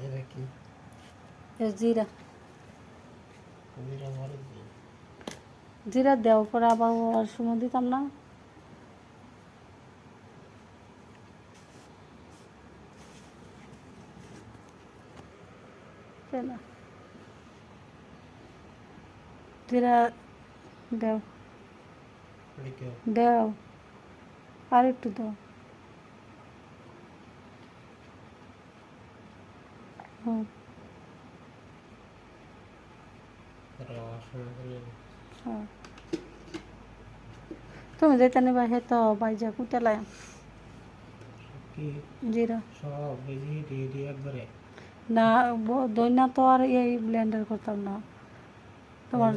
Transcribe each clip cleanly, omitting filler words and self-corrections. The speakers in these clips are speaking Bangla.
এটা কি জিরা জিরা মরিচ জিরা দেওয়ার পরে আবার আর সময় দিতাম না। চলো জিরা দাও দাও আর একটু দাও। হুম হ্যাঁ তুমি যেতে নেবা হে তো বাইজা কুটালায় জিরা সব ভেজি দিয়ে দিয়ে একবারে না দইনা তো আর এই ব্লেন্ডার করতাম না। তোমার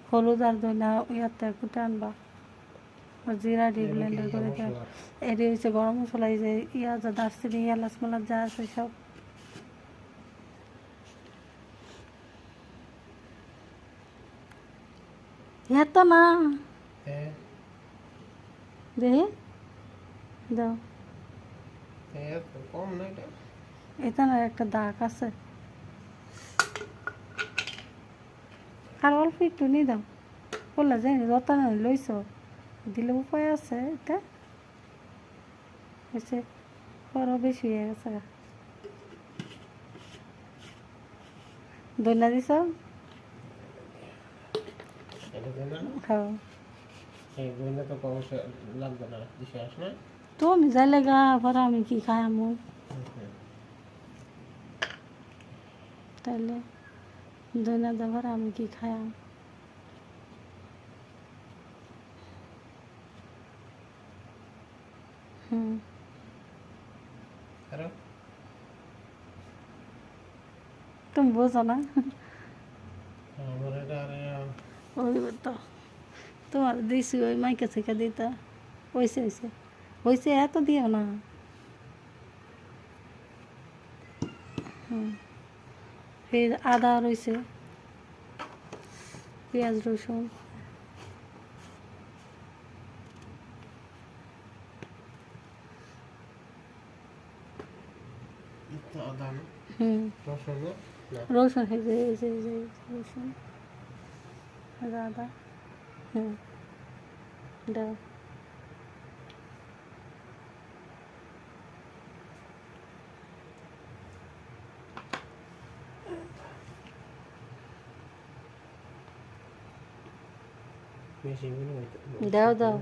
হলুদ আর দইনা ইয়াতে কুটে আনবা আর জিরা দিয়ে ব্লেন্ডার করে দেয়। এটি হচ্ছে গরম মশলা, এই যে ইয়া যা দারচিনি এলাচ মালাচ যা আছে সব। এত না দেখি দাও কম না এটা এটা না একটা দাগ আছে আর অল্প একটু নিয়ে দাও বললা জানি রতা না লইছ দিলে উপায় আছে এটা হচ্ছে বড় বেশি হয়ে গেছে দইনা দিছ খাও তো কম লাগবে না বিশ্বাস না তুমি যাইলে গা আবার আমি কি খাই আমু তাইলে দইনা দেবার আমি কি খাই আম হুম তুমি বোঝো না ওই তো তোমার দিছি ওই মাইকে থেকে দিতা হয়েছে হয়েছে হয়েছে এত দিও না। হুম ফের আদা রয়েছে পেঁয়াজ রসুন হুম রসুন হেজে হেজে হেজে রসুন আদা হুম দাও দাও দাও